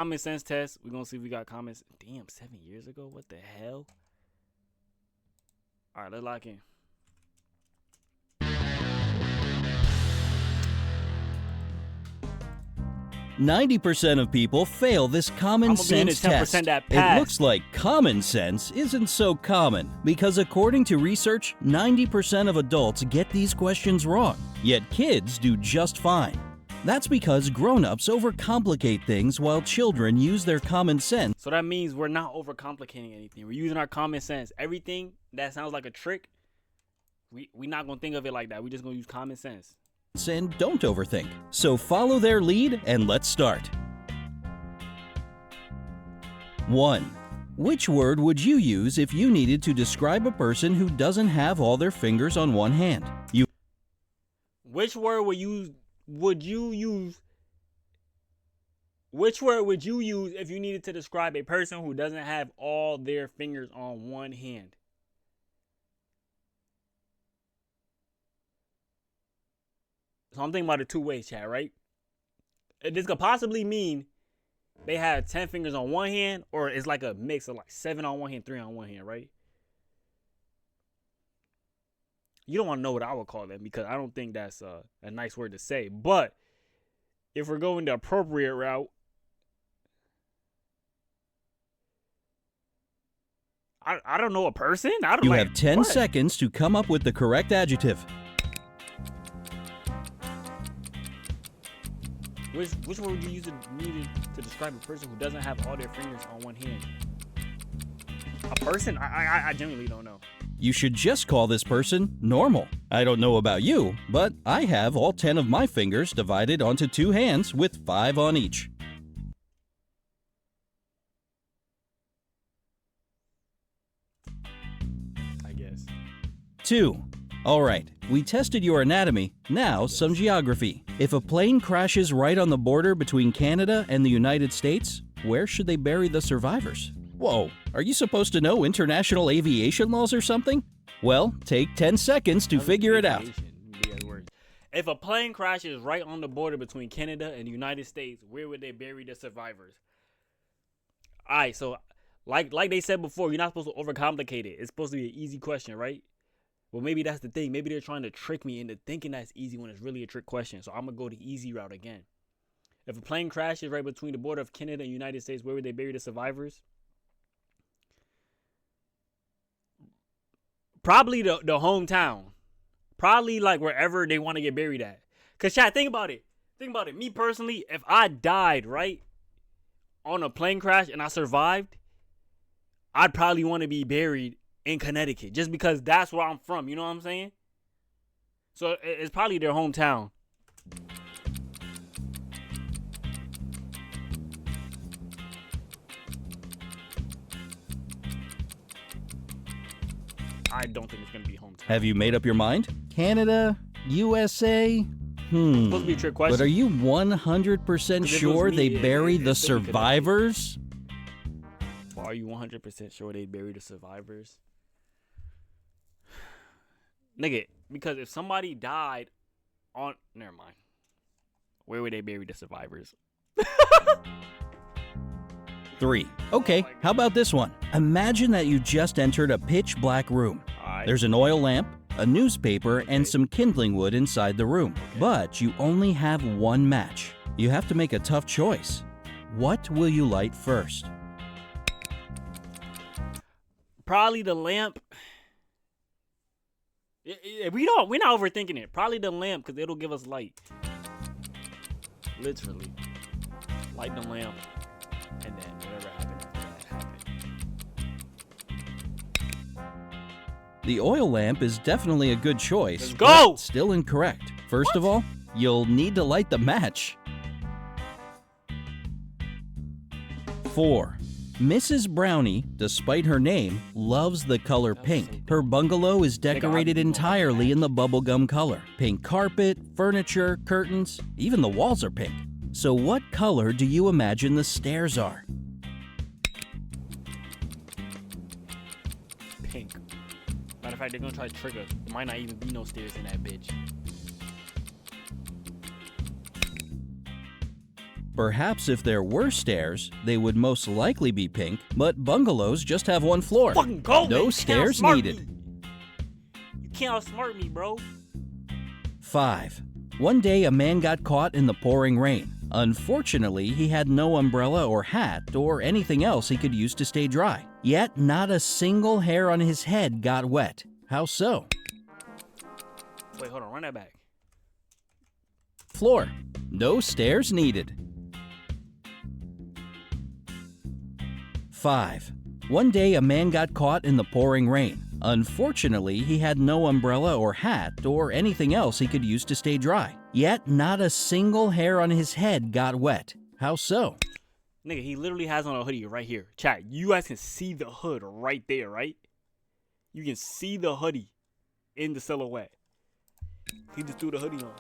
Common sense test. We're gonna see if we got comments. Damn, 7 years ago? What the hell? Alright, let's lock in. 90% of people fail this common sense test. It looks like common sense isn't so common because according to research, 90% of adults get these questions wrong, yet kids do just fine. That's because grown-ups overcomplicate things while children use their common sense. So that means we're not overcomplicating anything. We're using our common sense. Everything that sounds like a trick, we're not going to think of it like that. We're just going to use common sense. And don't overthink. So follow their lead and let's start. 1. Which word would you use if you needed to describe a person who doesn't have all their fingers on one hand? Which word would you use? Which word would you use if you needed to describe a person who doesn't have all their fingers on one hand? So I'm thinking about it two ways, chat, right? This could possibly mean they have 10 fingers on one hand, or it's like a mix of like 7 on one hand, 3 on one hand, right? You don't want to know what I would call them because I don't think that's a nice word to say. But if we're going the appropriate route, I don't know a person. You have 10 seconds to come up with the correct adjective. Which word would you use needed to describe a person who doesn't have all their fingers on one hand? A person? I genuinely don't know. You should just call this person normal. I don't know about you, but I have all 10 of my fingers divided onto 2 hands with 5 on each. I guess. 2. All right, we tested your anatomy, now some geography. If a plane crashes right on the border between Canada and the United States, where should they bury the survivors? Whoa, are you supposed to know international aviation laws or something? Well, take 10 seconds to figure it out. If a plane crashes right on the border between Canada and the United States, where would they bury the survivors? All right, so like they said before, you're not supposed to overcomplicate it. It's supposed to be an easy question, right? Well, maybe that's the thing. Maybe they're trying to trick me into thinking that's easy when it's really a trick question. So I'm going to go the easy route again. If a plane crashes right between the border of Canada and the United States, where would they bury the survivors? Probably the hometown. Probably like wherever they want to get buried at. Because, chat, think about it. Think about it. Me personally, if I died, right, on a plane crash and I survived, I'd probably want to be buried in Connecticut, just because that's where I'm from. You know what I'm saying? So it's probably their hometown. I don't think it's gonna be hometown. Have you made up your mind? Canada? USA? It's supposed to be a trick question. But are you 100% sure they bury the survivors? Well, are you 100% sure they bury the survivors? Nigga, because if somebody died on... Never mind. Where would they bury the survivors? 3. Okay, how about this one? Imagine that you just entered a pitch black room. There's an oil lamp, a newspaper, and some kindling wood inside the room. But you only have one match. You have to make a tough choice. What will you light first? Probably the lamp. We're not overthinking it. Probably the lamp, because it'll give us light. Literally. Light the lamp, and then whatever happened after that happened. The oil lamp is definitely a good choice. Let's go! But still incorrect. First of all, you'll need to light the match. 4. Mrs. Brownie, despite her name, loves the color pink. Her bungalow is decorated entirely in the bubblegum color. Pink carpet, furniture, curtains, even the walls are pink. So what color do you imagine the stairs are? Pink. Matter of fact, they're gonna try to trick us. There might not even be no stairs in that bitch. Perhaps if there were stairs, they would most likely be pink, but bungalows just have one floor. Fucking go, no man. stairs needed. You can't outsmart me, bro. 5. One day a man got caught in the pouring rain. Unfortunately, he had no umbrella or hat or anything else he could use to stay dry. Yet not a single hair on his head got wet. How so? Wait, hold on, run that back. Floor. No stairs needed. 5. One day a man got caught in the pouring rain. Unfortunately, he had no umbrella or hat or anything else he could use to stay dry. Yet not a single hair on his head got wet. How so? Nigga, he literally has on a hoodie right here. Chat, you guys can see the hood right there, right? You can see the hoodie in the silhouette. He just threw the hoodie on.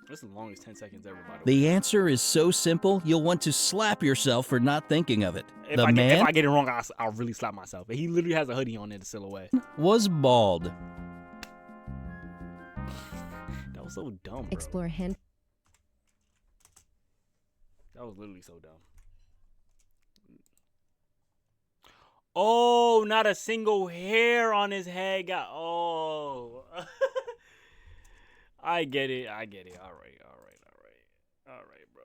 This is the longest 10 seconds ever, by the way. The answer is so simple, you'll want to slap yourself for not thinking of it. If I get it wrong, I'll really slap myself. He literally has a hoodie on in the silhouette. Was bald. That was so dumb, bro. Explore hint. That was literally so dumb. Oh, not a single hair on his head got. Oh. I get it. All right, bro.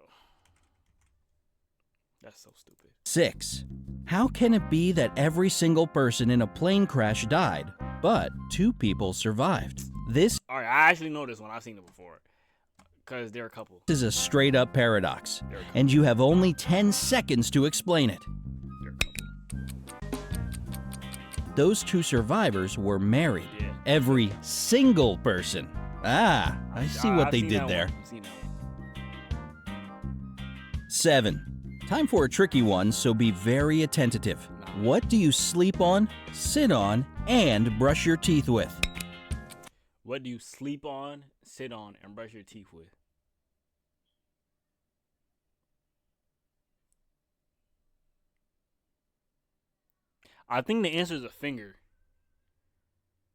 That's so stupid. 6. How can it be that every single person in a plane crash died, but 2 people survived? This All right, I actually know this one. I've seen it before. Because they're a couple. is a straight up paradox, and you have only 10 seconds to explain it. They're a couple. Those 2 survivors were married. Yeah. Every single person. Ah, I see what they did there. 7. Time for a tricky one, so be very attentive. What do you sleep on, sit on, and brush your teeth with? What do you sleep on, sit on, and brush your teeth with? I think the answer is a finger.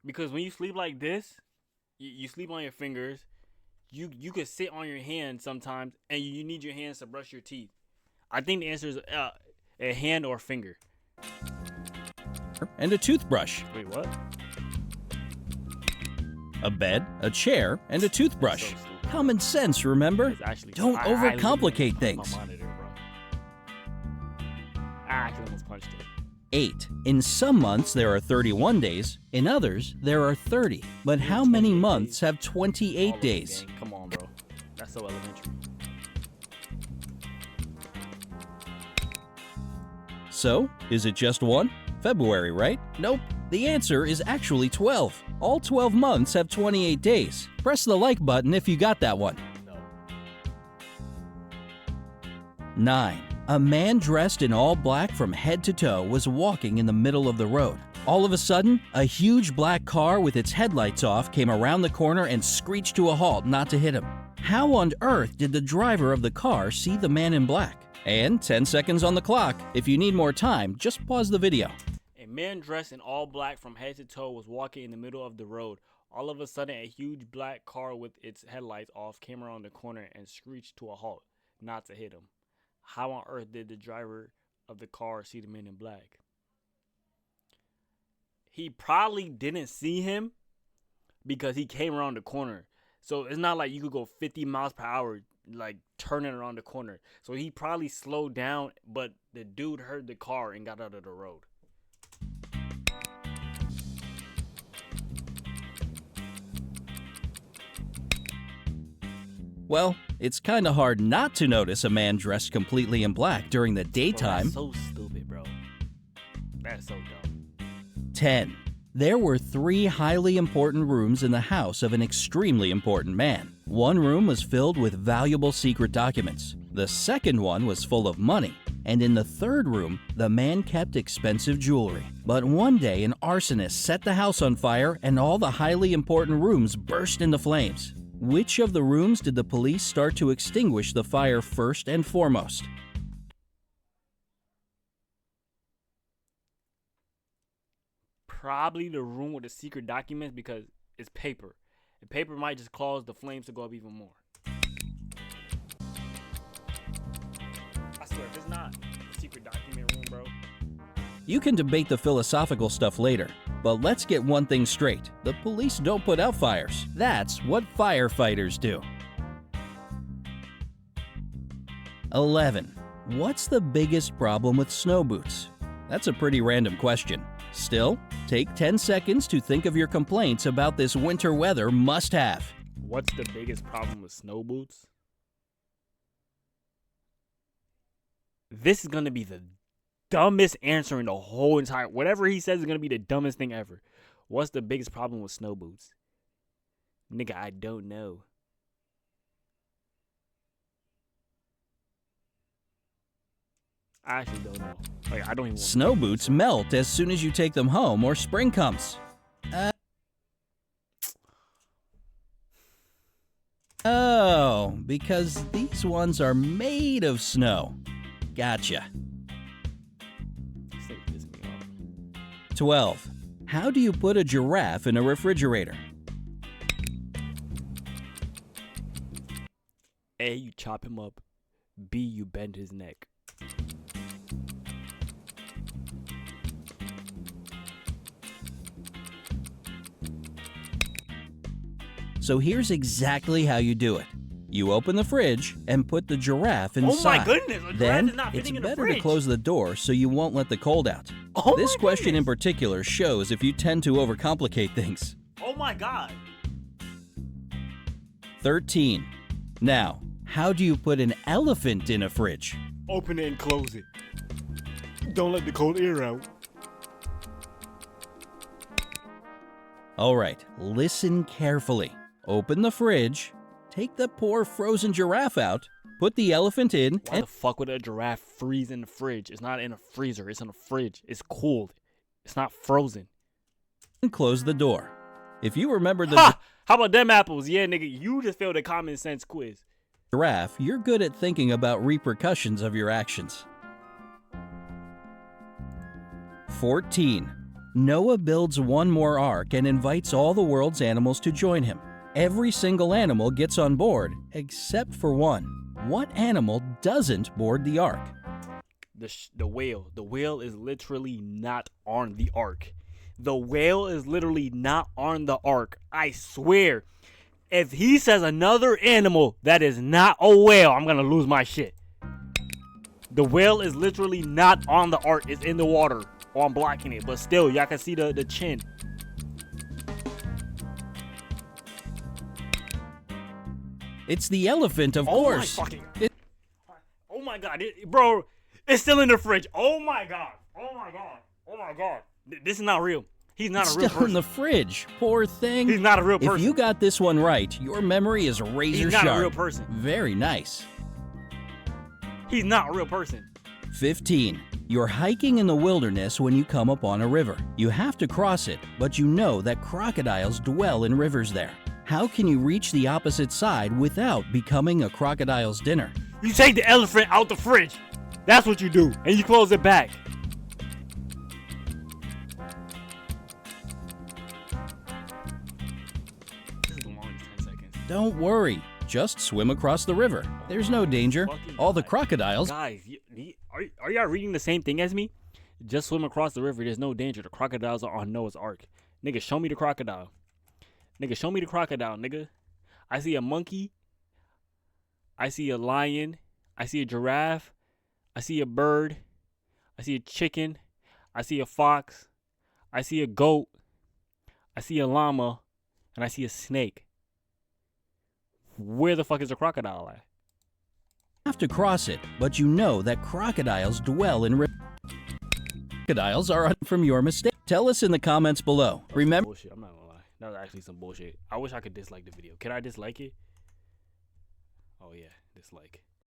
Because when you sleep like this, you sleep on your fingers. You could sit on your hands sometimes, and you need your hands to brush your teeth. I think the answer is a hand or finger. And a toothbrush. Wait, what? A bed, a chair, and a toothbrush. So stupid. Common sense, remember? It's actually Don't overcomplicate I things. my monitor, bro. I actually almost punched it. 8. In some months there are 31 days, in others there are 30. But how many 28 months days. have 28 All of days? them, gang. Come on, bro. That's so elementary. So, is it just one? February, right? Nope. The answer is actually 12. All 12 months have 28 days. Press the like button if you got that one. No. 9. A man dressed in all black from head to toe was walking in the middle of the road. All of a sudden, a huge black car with its headlights off came around the corner and screeched to a halt not to hit him. How on earth did the driver of the car see the man in black? And 10 seconds on the clock. If you need more time, just pause the video. A man dressed in all black from head to toe was walking in the middle of the road. All of a sudden, a huge black car with its headlights off came around the corner and screeched to a halt, not to hit him. How on earth did the driver of the car see the man in black? He probably didn't see him because he came around the corner. So it's not like you could go 50 miles per hour, like turning around the corner. So he probably slowed down, but the dude heard the car and got out of the road. Well, it's kinda hard not to notice a man dressed completely in black during the daytime. That's so stupid, bro. That's so dumb. 10. There were 3 highly important rooms in the house of an extremely important man. One room was filled with valuable secret documents. The second one was full of money. And in the third room, the man kept expensive jewelry. But one day, an arsonist set the house on fire and all the highly important rooms burst into flames. Which of the rooms did the police start to extinguish the fire first and foremost? probably the room with the secret documents because it's paper. And paper might just cause the flames to go up even more. I swear, if it's not the secret document room, bro. You can debate the philosophical stuff later, but let's get one thing straight. The police don't put out fires. That's what firefighters do. 11. What's the biggest problem with snow boots? That's a pretty random question. Still, take 10 seconds to think of your complaints about this winter weather must-have. What's the biggest problem with snow boots? This is going to be the dumbest answer in the whole entire... Whatever he says is going to be the dumbest thing ever. What's the biggest problem with snow boots? Nigga, I don't know. I actually don't know. Like, I don't even. Snow boots melt as soon as you take them home or spring comes. Oh, because these ones are made of snow. Gotcha. 12. How do you put a giraffe in a refrigerator? A, you chop him up. B, you bend his neck. So here's exactly how you do it. You open the fridge and put the giraffe inside. Oh my goodness! A then giraffe is not it's fitting in the better fridge. to close the door so you won't let the cold out. Oh This my question goodness. in particular shows if you tend to overcomplicate things. Oh my god! 13. Now, how do you put an elephant in a fridge? Open it and close it. Don't let the cold air out. Alright, listen carefully. Open the fridge, take the poor frozen giraffe out, put the elephant in, Why the fuck would a giraffe freeze in the fridge? It's not in a freezer, it's in a fridge. It's cooled. It's not frozen. and close the door. If you remember the Ha! How about them apples? Yeah, nigga, you just failed a common sense quiz. giraffe, you're good at thinking about repercussions of your actions. 14. Noah builds one more ark and invites all the world's animals to join him. Every single animal gets on board, except for one. What animal doesn't board the ark? The whale. The whale is literally not on the ark. The whale is literally not on the ark. I swear. If he says another animal that is not a whale, I'm gonna lose my shit. The whale is literally not on the ark. It's in the water. Or I'm blocking it. But still, y'all can see the chin. It's the elephant, of course. Oh my god, bro, it's still in the fridge. Oh my god. Oh my god. Oh my god. This is not real. He's not a real Still in person. the fridge. Poor thing. He's not a real person. If you got this one right, your memory is razor He's not sharp. a real person. Very nice. He's not a real person. 15. You're hiking in the wilderness when you come upon a river. You have to cross it, but you know that crocodiles dwell in rivers there. How can you reach the opposite side without becoming a crocodile's dinner? You take the elephant out the fridge. That's what you do. And you close it back. This is the longest 10 seconds. Don't worry, just swim across the river. There's no danger. All the crocodiles... Guys, are y'all reading the same thing as me? Just swim across the river. There's no danger. The crocodiles are on Noah's Ark. Nigga, show me the crocodile. Nigga, show me the crocodile, nigga. I see a monkey. I see a lion. I see a giraffe. I see a bird. I see a chicken. I see a fox. I see a goat. I see a llama. And I see a snake. Where the fuck is the crocodile at? have to cross it, but you know that crocodiles dwell in rivers. Crocodiles are from your mistake. Tell us in the comments below. Remember... Bullshit. I'm not gonna lie. That was actually some bullshit. I wish I could dislike the video. Can I dislike it? Oh yeah, dislike.